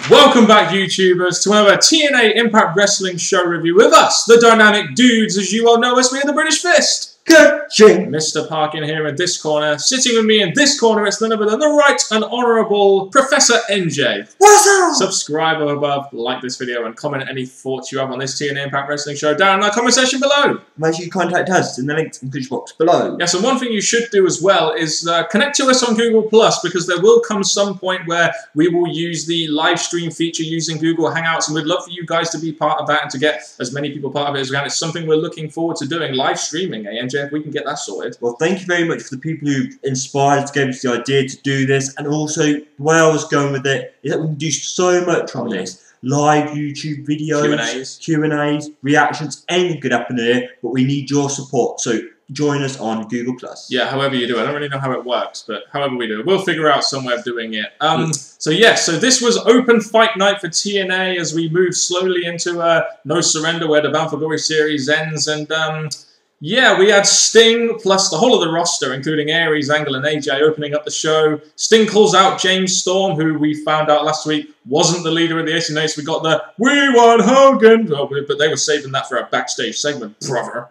Welcome back, YouTubers, to another TNA Impact Wrestling show review with us, the Dynamic Dudes, as you all know us, we are the British Fist. Good Jing. Mr. Parkin here in this corner. Sitting with me in this corner, it's none other than the Right and Honourable Professor NJ. What's up? Subscribe above, like this video, and comment any thoughts you have on this TNA Impact Wrestling show down in the comment section below. Make sure you contact us in the link in the description box below. Yes, and one thing you should do as well is connect to us on Google+, because there will come some point where we will use the live stream feature using Google Hangouts, and we'd love for you guys to be part of that and to get as many people part of it as we can. It's something we're looking forward to doing, live streaming, NJ, if we can get that sorted. Well, thank you very much for the people who inspired us, gave us the idea to do this, and also where I was going with it is that we can do so much on this. Live YouTube videos, Q&As, reactions, anything could happen here, but we need your support, so join us on Google+. Yeah, however you do it. I don't really know how it works, but however we do it, we'll figure out some way of doing it. So this was open fight night for TNA as we move slowly into No Surrender, where the Bound for Glory series ends, and yeah, we had Sting plus the whole of the roster, including Aries, Angle, and AJ, opening up the show. Sting calls out James Storm, who we found out last week wasn't the leader of the AcesAnd8's. We got the "We want Hogan," but they were saving that for a backstage segment, brother.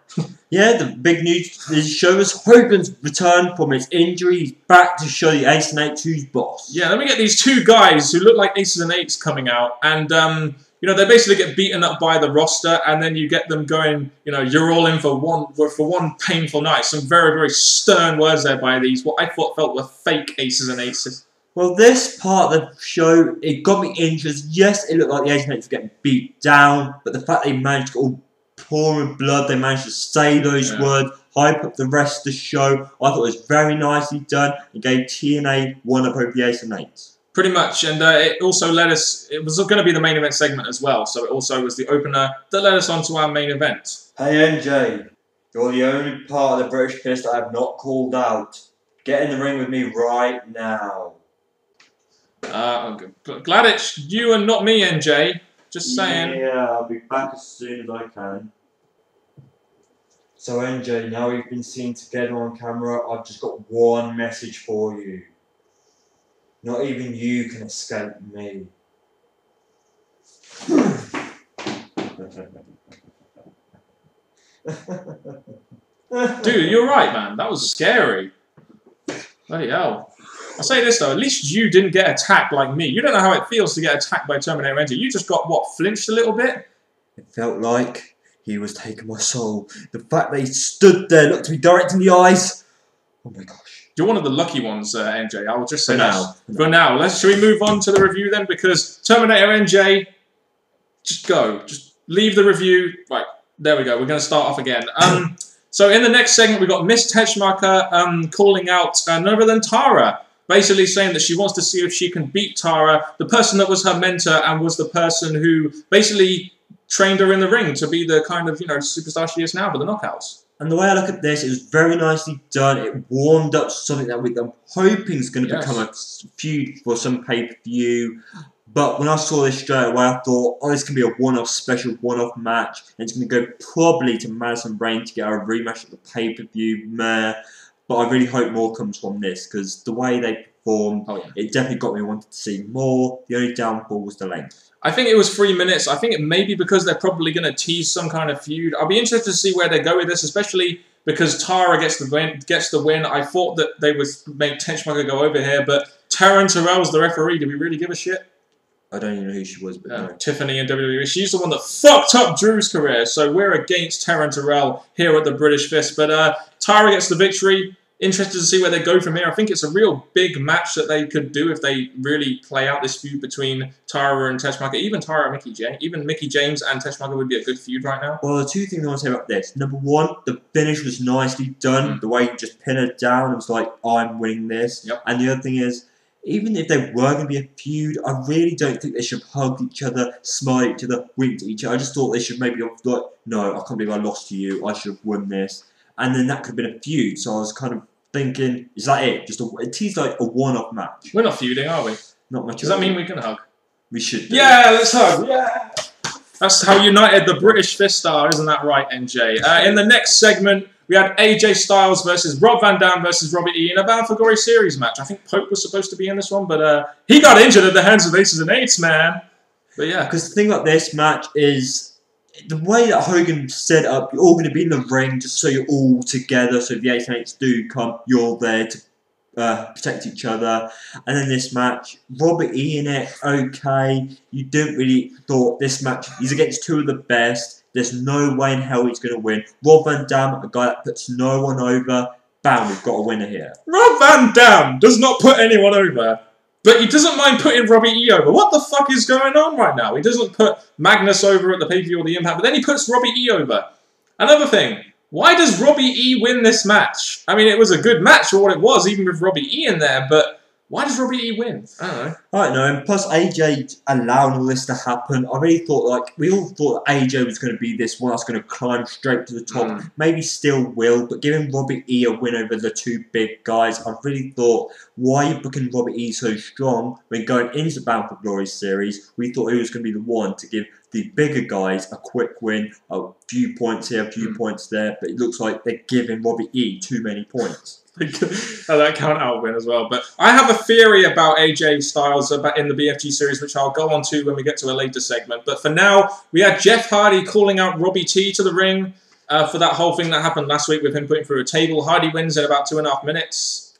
Yeah, the big news this show is Hogan's return from his injury. He's back to show the AcesAnd8's who's boss. Yeah, then we get these two guys who look like AcesAnd8's coming out, and you know, they basically get beaten up by the roster, and then you get them going, you know, you're all in for one painful night. Some very, very stern words there by these, what I thought felt were fake AcesAnd8's. Well, this part of the show, it got me interested. Yes, it looked like the AcesAnd8's were getting beat down, but the fact they managed to get all pouring blood, they managed to say those words, hype up the rest of the show, I thought it was very nicely done, and gave TNA one up over the AcesAnd8's. Pretty much, and it also led us, it was going to be the main event segment as well, so it also was the opener that led us on to our main event. Hey NJ, you're the only part of the British Fist I have not called out. Get in the ring with me right now. Glad it's you and not me, NJ. Just saying. Yeah, I'll be back as soon as I can. So NJ, now we've been seen together on camera, I've just got one message for you. Not even you can escape me. Dude, you're right, man. That was scary. Bloody hell. I'll say this, though. At least you didn't get attacked like me. You don't know how it feels to get attacked by Terminator Energy. You just got, what, flinched a little bit? It felt like he was taking my soul. The fact that he stood there, looked me direct in the eyes. Oh my gosh. You're one of the lucky ones, NJ. I'll just say that. For now. Shall we move on to the review then? Because Terminator NJ, just go. Just leave the review. Right, there we go. We're going to start off again. So in the next segment, we've got Miss Teschmacher calling out none other than Tara. Basically saying that she wants to see if she can beat Tara, the person that was her mentor and was the person who basically trained her in the ring to be the kind of, you know, superstar she is now for the knockouts. And the way I look at this, it was very nicely done. It warmed up something that I'm hoping is going to become a feud for some pay-per-view. But when I saw this straight away, I thought, oh, this can be a one-off special, one-off match. And it's going to go probably to Madison Rain to get a rematch at the pay-per-view. But I really hope more comes from this, because the way they performed, it definitely got me wanting to see more. The only downfall was the length. I think it was 3 minutes. I think it may be because they're probably going to tease some kind of feud. I'll be interested to see where they go with this, especially because Tara gets the win. I thought that they would make Teschmacher go over here, but Taryn Terrell's the referee. Do we really give a shit? I don't even know who she was, but no. Tiffany in WWE. She's the one that fucked up Drew's career, so we're against Taryn Terrell here at the British Fist. But Tara gets the victory. Interested to see where they go from here. I think it's a real big match that they could do if they really play out this feud between Tara and Teschmacher. Even Tara and Mickey James. Even Mickey James and Teschmacher would be a good feud right now. Well, the two things I want to say about this. Number one, the finish was nicely done. The way you just pin her down, it was like, I'm winning this. And the other thing is, even if they were going to be a feud, I really don't think they should hug each other, smile at each other, wink at each other. I just thought they should maybe have like, no, I can't believe I lost to you. I should have won this. And then that could have been a feud. So I was kind of thinking, is that it? Just it teased like a one-off match. We're not feuding, are we? Not much. Does that mean we can hug? We should do. Yeah, let's hug. Yeah. That's how united the British Fist are, isn't that right, NJ? In the next segment, we had AJ Styles versus Rob Van Dam versus Robert E in a Bound for Glory series match. I think Pope was supposed to be in this one, but he got injured at the hands of AcesAnd8's, man. But yeah. Because the thing about this match is the way that Hogan set up, you're all going to be in the ring just so you're all together. So if the AcesAnd8's do come, you're there to protect each other. And then this match, Robert E in it, okay. You didn't really thought this match, he's against two of the best. There's no way in hell he's going to win. Rob Van Dam, a guy that puts no one over. Bam, we've got a winner here. Rob Van Dam does not put anyone over. But he doesn't mind putting Robbie E over. What the fuck is going on right now? He doesn't put Magnus over at the pay-per-view or the Impact, but then he puts Robbie E over. Another thing, why does Robbie E win this match? I mean, it was a good match for what it was, even with Robbie E in there, but why does Robbie E win? I don't know. I don't know, and plus AJ allowing all this to happen. I really thought, like, we all thought that AJ was going to be this one that's going to climb straight to the top. Maybe still will, but giving Robbie E a win over the two big guys, I really thought, why are you booking Robbie E so strong when going into the Bound for Glory series? We thought he was going to be the one to give the bigger guys a quick win, a few points here, a few points there, but it looks like they're giving Robbie E too many points. That count out win as well. But I have a theory about AJ Styles about in the BFG series, which I'll go on to when we get to a later segment. But for now, we had Jeff Hardy calling out Robbie T to the ring for that whole thing that happened last week with him putting through a table. Hardy wins in about 2.5 minutes.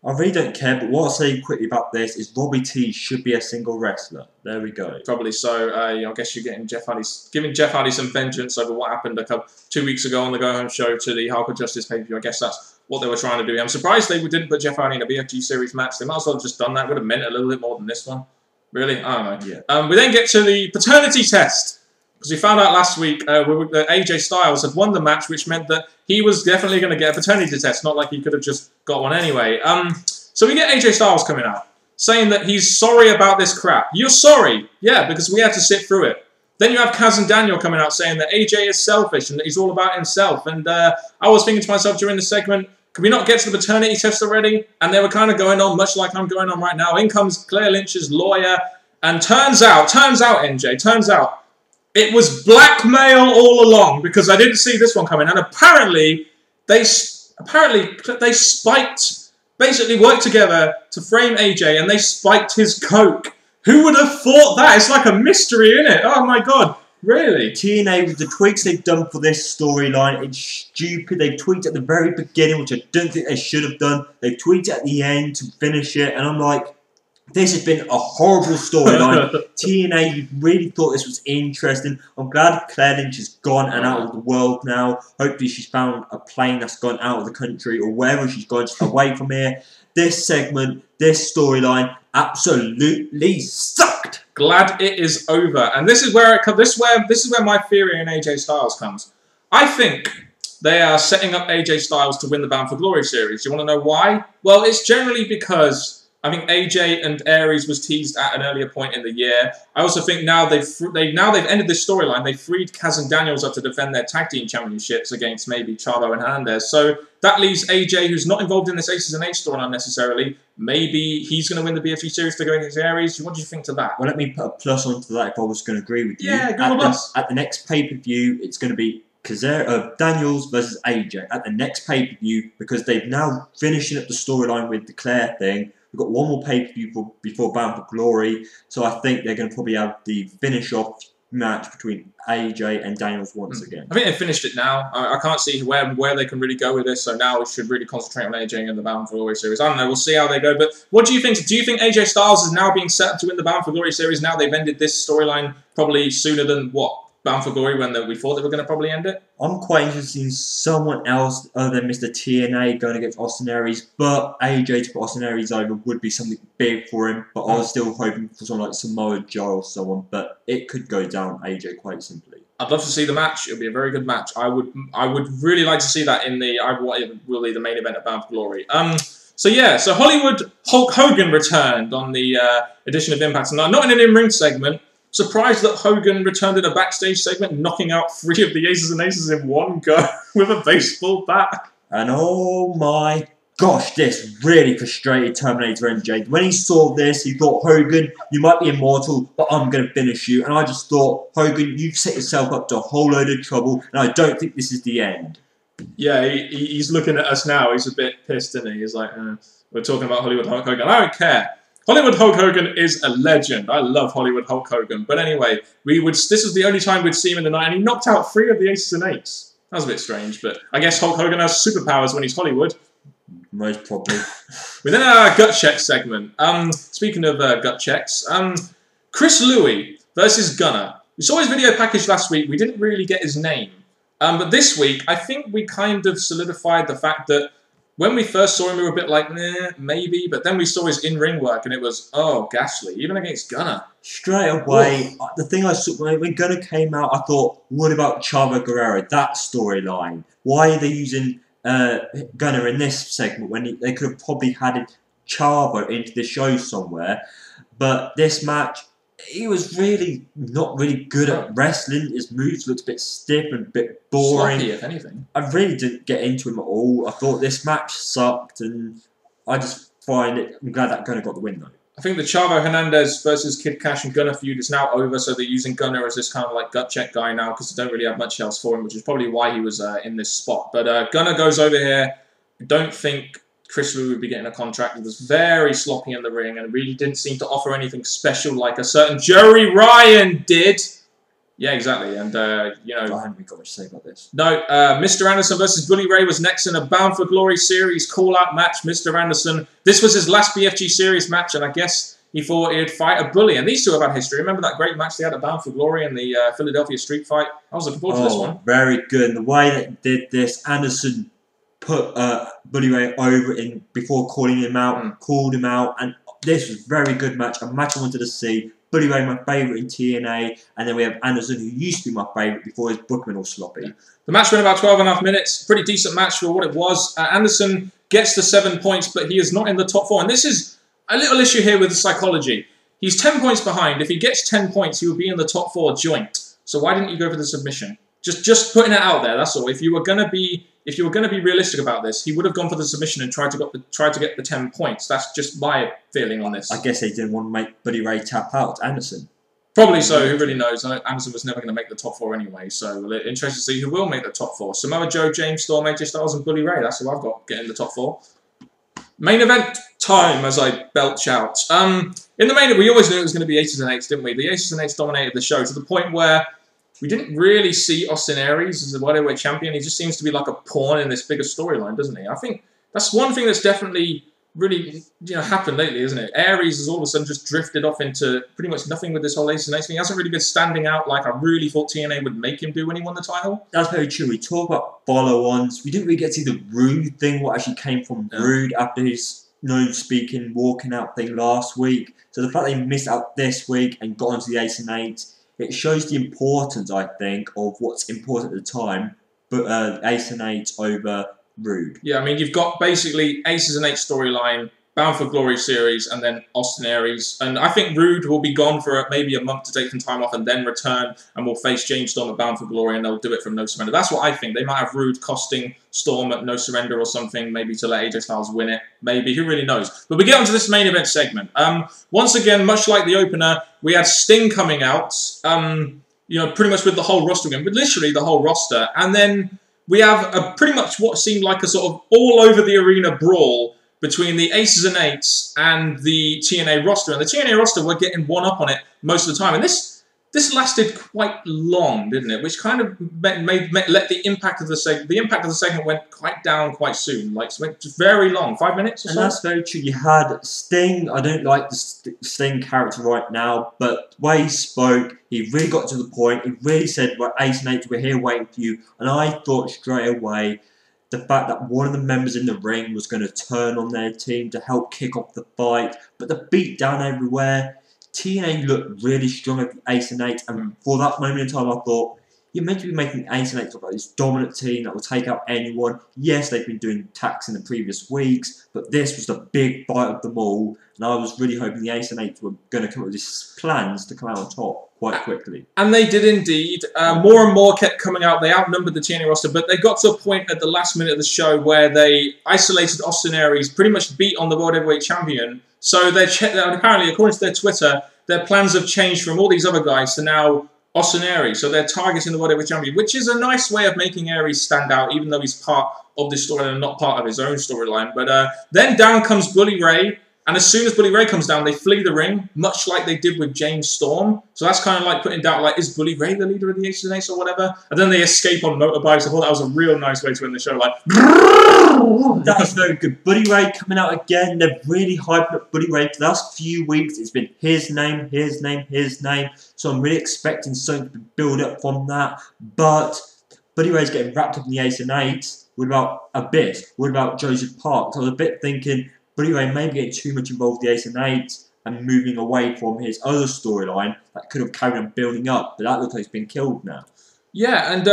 I really don't care, but what I'll say quickly about this is Robbie T should be a single wrestler. There we go. Probably so. I guess you're giving Jeff Hardy some vengeance over what happened 2 weeks ago on the Go Home show to the Hardcore Justice pay-per-view. I guess that's what they were trying to do. I'm surprised they didn't put Jeff Hardy in a BFG series match. They might as well have just done that. Would have meant a little bit more than this one. Really? I don't know. Yeah. We then get to the paternity test. Because we found out last week that AJ Styles had won the match, which meant that he was definitely going to get a paternity test. Not like he could have just got one anyway. So we get AJ Styles coming out, saying that he's sorry about this crap. You're sorry? Yeah, because we had to sit through it. Then you have Kaz and Daniel coming out saying that AJ is selfish and that he's all about himself. And I was thinking to myself during the segment, can we not get to the paternity test already? And they were kind of going on, much like I'm going on right now. In comes Claire Lynch's lawyer, and turns out, NJ, it was blackmail all along, because I didn't see this one coming. And apparently they spiked, basically worked together to frame AJ, and they spiked his coke. Who would have thought that? It's like a mystery, isn't it? Oh my god. Really? TNA, with the tweaks they've done for this storyline, it's stupid. They've tweaked at the very beginning, which I don't think they should have done. They've tweaked at the end to finish it, and I'm like, this has been a horrible storyline. TNA, you really thought this was interesting. I'm glad Claire Lynch is gone and out of the world now. Hopefully she's found a plane that's gone out of the country or wherever she's gone, just away from here. This segment, this storyline, absolutely sucked. Glad it is over, and this is where it comes. This is where my theory in AJ Styles comes. I think they are setting up AJ Styles to win the Bound for Glory series. You want to know why? Well, it's generally because I think AJ and Aries was teased at an earlier point in the year. I also think now they've ended this storyline. They freed Kaz and Daniels up to defend their tag team championships against maybe Chavo and Hernandez. So that leaves AJ, who's not involved in this AcesAnd8's storyline necessarily. Maybe he's going to win the BFG series to go against Aries. What do you think to that? Well, let me put a plus onto that if I was going to agree with you. Yeah, go with us. At the next pay-per-view, it's going to be Daniels versus AJ at the next pay-per-view, because they've now finishing up the storyline with the Claire thing. We've got one more pay-per-view before Bound for Glory, so I think they're going to probably have the finish-off match between AJ and Daniels once again. I think they finished it now. I can't see where they can really go with this, so now we should really concentrate on AJ and the Bound for Glory series. I don't know, we'll see how they go, but what do you think? Do you think AJ Styles is now being set up to win the Bound for Glory series? Now they've ended this storyline probably sooner than what? Bound for Glory, when we thought they were going to probably end it? I'm quite interested in someone else other than Mr. TNA going against Austin Aries, but AJ to put Austin Aries over would be something big for him, but I was still hoping for someone like Samoa Joe or someone, but it could go down AJ quite simply. I'd love to see the match. It would be a very good match. I would really like to see that in what will be the main event of Bound for Glory. So yeah, so Hollywood Hulk Hogan returned on the edition of Impact tonight, not in an in-ring segment. Surprised that Hogan returned in a backstage segment, knocking out 3 of the AcesAnd8's in one go with a baseball bat. And oh my gosh, this really frustrated Terminator MJ. When he saw this, he thought, Hogan, you might be immortal, but I'm going to finish you. And I just thought, Hogan, you've set yourself up to a whole load of trouble, and I don't think this is the end. Yeah, he's looking at us now. He's a bit pissed, isn't he? He's like, we're talking about Hollywood Hulk Hogan. I don't care. Hollywood Hulk Hogan is a legend. I love Hollywood Hulk Hogan. But anyway, this is the only time we'd see him in the night, and he knocked out 3 of the Aces and Eights. That was a bit strange, but I guess Hulk Hogan has superpowers when he's Hollywood. Most probably. Within our gut check segment, speaking of gut checks, Chris Louis versus Gunner. We saw his video package last week. We didn't really get his name. But this week, I think we kind of solidified the fact that when we first saw him, we were a bit like, maybe. But then we saw his in-ring work, and it was, oh, ghastly. Even against Gunner. Straight away, the thing I saw, when Gunner came out, I thought, what about Chavo Guerrero? That storyline. Why are they using Gunner in this segment when they could have probably had Chavo into the show somewhere? But this match, he was really not really good at wrestling. His moves looked a bit stiff and a bit boring. Sloppy, if anything. I really didn't get into him at all. I thought this match sucked, and I just find it. I'm glad that Gunner got the win though. I think the Chavo Hernandez versus Kid Cash and Gunner feud is now over, so they're using Gunner as this kind of like gut check guy now because they don't really have much else for him, which is probably why he was in this spot. But Gunner goes over here. I don't think Chris Louis would be getting a contract. He was very sloppy in the ring and really didn't seem to offer anything special like a certain Joey Ryan did. Yeah, exactly. And, you know... I haven't got much to say about this. No, Mr. Anderson versus Bully Ray was next in a Bound for Glory Series call-out match. Mr. Anderson, this was his last BFG Series match, and I guess he thought he'd fight a Bully. And these two have had history. Remember that great match they had at Bound for Glory in the Philadelphia Street Fight? I was looking forward to this one. Very good. And the way that he did this, Anderson put Bully Ray over in before calling him out, called him out, and this was a very good match. A match I wanted to see. Bully Ray, my favourite in TNA, and then we have Anderson, who used to be my favourite before his booking all sloppy. Yeah. The match went about 12.5 minutes. Pretty decent match for what it was. Anderson gets the 7 points, but he is not in the top 4. And this is a little issue here with the psychology. He's 10 points behind. If he gets 10 points, he will be in the top 4 joint. So why didn't you go for the submission? Just putting it out there. That's all. If you were gonna be realistic about this, he would have gone for the submission and tried to get the 10 points. That's just my feeling on this. I guess they didn't want to make Bully Ray tap out Anderson. Probably so. Who really knows? Anderson was never going to make the top 4 anyway. So we're interested to see who will make the top 4. Samoa Joe, James Storm, AJ Styles, and Bully Ray. That's who I've got getting the top 4. Main event time, as I belch out. In the main event, we always knew it was going to be Aces and 8's, didn't we? The Aces and 8's dominated the show to the point where we didn't really see Austin Aries as a welterweight champion. He just seems to be like a pawn in this bigger storyline, doesn't he? I think that's one thing that's definitely really happened lately, isn't it? Aries has all of a sudden just drifted off into pretty much nothing with this whole Aces and 8's thing. He hasn't really been standing out like I really thought TNA would make him do when he won the title. That's very true. We talk about follow-ons. We didn't really get to see the Rude thing, what actually came from Rude after his no-speaking, walking out thing last week. So the fact they missed out this week and got onto the Aces and 8's, it shows the importance, I think, of what's important at the time, but Aces and 8's over Rude. Yeah, I mean, you've got basically Aces and 8's storyline, Bound for Glory series, and then Austin Aries. And I think Rude will be gone for maybe a month to take some time off and then return, and will face James Storm at Bound for Glory, and they'll do it from No Surrender. That's what I think. They might have Rude costing Storm at No Surrender or something, maybe to let AJ Styles win it. Maybe, who really knows? But we get onto this main event segment. Once again, much like the opener, we had Sting coming out, pretty much with the whole roster again, but literally the whole roster. And then we have pretty much what seemed like a sort of all-over-the-arena brawl between the Aces and 8's and the TNA roster. And the TNA roster were getting one up on it most of the time. And this lasted quite long, didn't it? Which kind of let the impact of the segment went quite down quite soon. Like, it went very long, 5 minutes or so. And that's very true. You had Sting. I don't like the Sting character right now, but the way he spoke, he really got to the point. He really said, well, Aces and 8's, we're here waiting for you. And I thought straight away, the fact that one of the members in the ring was going to turn on their team to help kick off the fight, but the beat down everywhere. TNA looked really strong at the Aces and 8's, and for that moment in time, I thought, you're meant to be making Aces and 8's look like this dominant team that will take out anyone. Yes, they've been doing attacks in the previous weeks, but this was the big fight of them all, and I was really hoping the Aces and 8's were going to come up with these plans to come out on top quite quickly. And they did indeed. More and more kept coming out. They outnumbered the TNA roster, but they got to a point at the last minute of the show where they isolated Austin Aries, pretty much beat on the World Heavyweight Champion. So apparently, according to their Twitter, their plans have changed from all these other guys to now Austin Aries. So they're targeting the World Heavyweight Champion, which is a nice way of making Aries stand out, even though he's part of this storyline and not part of his own storyline. But then down comes Bully Ray. And as soon as Bully Ray comes down, they flee the ring, much like they did with James Storm. So that's kind of like putting doubt, like, is Bully Ray the leader of the AcesAnd8's or whatever? And then they escape on motorbikes. I thought that was a real nice way to end the show. Like, that's very good. Bully Ray coming out again. They're really hyping up Bully Ray. For the last few weeks, it's been his name, his name, his name. So I'm really expecting something to build up from that. But Bully Ray's getting wrapped up in the AcesAnd8's. What about Abyss? What about Joseph Park? So I was a bit thinking Bully Ray may be getting too much involved with the AcesAnd8's and moving away from his other storyline that could have carried on building up, but that looks like it's been killed now. Yeah, and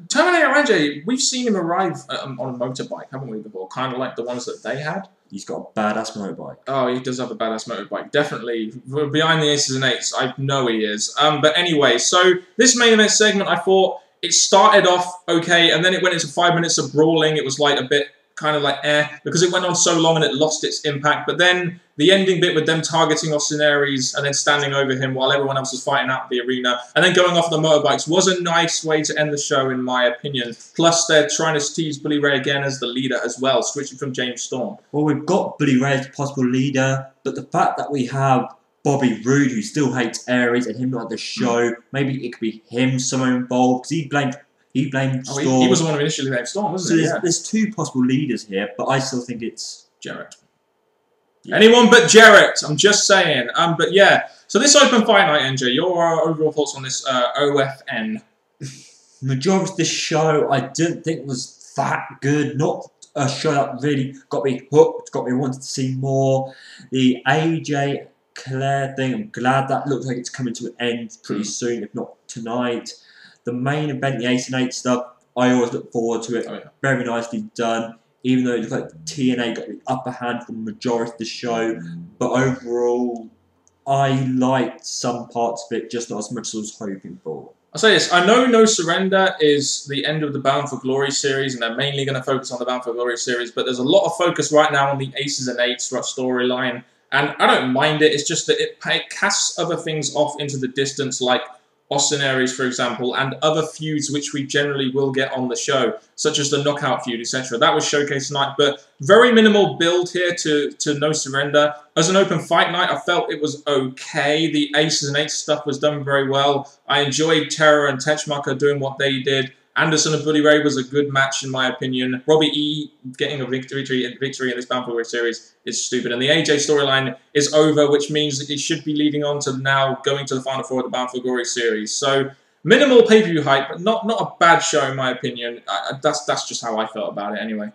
Terminator NJ, we've seen him arrive on a motorbike, haven't we, before? Kind of like the ones that they had. He's got a badass motorbike. Oh, he does have a badass motorbike, definitely. Behind the AcesAnd8's, I know he is. But anyway, so this main event segment, I thought it started off okay, and then it went into 5 minutes of brawling. It was like a bit kind of like because it went on so long and it lost its impact. But then the ending bit with them targeting Austin Aries and then standing over him while everyone else was fighting out the arena and then going off the motorbikes was a nice way to end the show, in my opinion. Plus, they're trying to tease Bully Ray again as the leader as well, switching from James Storm. Well, we've got Bully Ray as possible leader, but the fact that we have Bobby Roode, who still hates Aries, and him not at the show, maybe it could be him somewhere involved, because he blamed Storm. He was the one who initially blamed Storm, wasn't he? So there's two possible leaders here, but I still think it's Jarrett. Yeah. Anyone but Jarrett, I'm just saying. But yeah, so this open fight night, NJ, your overall thoughts on this OFN? Majority of the show I didn't think was that good. Not a show that really got me hooked, got me wanting to see more. The AJ Claire thing, I'm glad that looks like it's coming to an end pretty soon, if not tonight. The main event, the AcesAnd8 stuff, I always look forward to it. Oh, yeah. Very nicely done. Even though it looks like TNA got the upper hand for the majority of the show. But overall, I liked some parts of it, just not as much as I was hoping for. I'll say this, I know No Surrender is the end of the Bound for Glory series, and they're mainly going to focus on the Bound for Glory series, but there's a lot of focus right now on the AcesAnd8's storyline, and I don't mind it. It's just that it casts other things off into the distance, like Austin Aries, for example, and other feuds which we generally will get on the show, such as the Knockout feud, etc. That was showcased tonight, but very minimal build here to No Surrender. As an open fight night, I felt it was okay. The AcesAnd8 stuff was done very well. I enjoyed Terror and Techmaker doing what they did. Anderson and Bully Ray was a good match, in my opinion. Robbie E getting a victory in this Bound for Glory series is stupid. And the AJ storyline is over, which means that it should be leading on to now going to the Final Four of the Bound for Glory series. So, minimal pay-per-view hype, but not a bad show, in my opinion. That's just how I felt about it, anyway.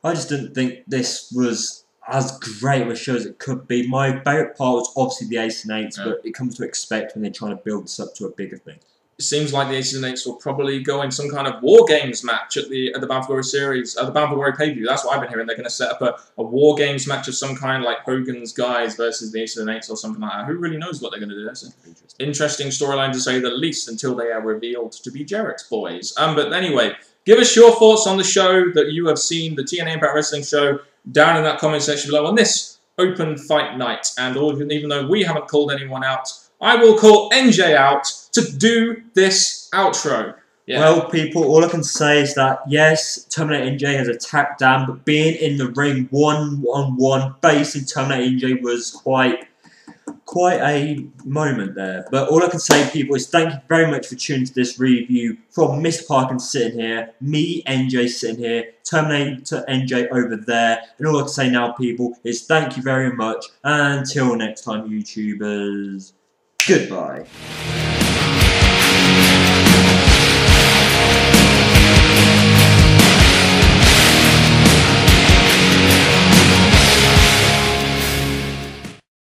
I just didn't think this was as great of a show as it could be. My favourite part was obviously the AcesAnd8's, but it comes to expect when they're trying to build this up to a bigger thing. It seems like the AcesAnd8's will probably go in some kind of War Games match at the Bound for Glory series, the Bound for Glory pay-per-view. That's what I've been hearing. They're going to set up a War Games match of some kind, like Hogan's guys versus the AcesAnd8's or something like that. Who really knows what they're going to do? That's an interesting storyline to say the least, until they are revealed to be Jarrett's boys. But anyway, give us your thoughts on the show that you have seen, the TNA Impact Wrestling show, down in that comment section below on this open fight night. And even though we haven't called anyone out, I will call NJ out to do this outro. Yeah. Well, people, all I can say is that, yes, Terminator NJ has attacked Dan, but being in the ring one-on-one facing Terminator NJ was quite a moment there. But all I can say, people, is thank you very much for tuning to this review from Mr. Parkin sitting here, me, NJ, sitting here, Terminator NJ over there. And all I can say now, people, is thank you very much. And until next time, YouTubers, goodbye.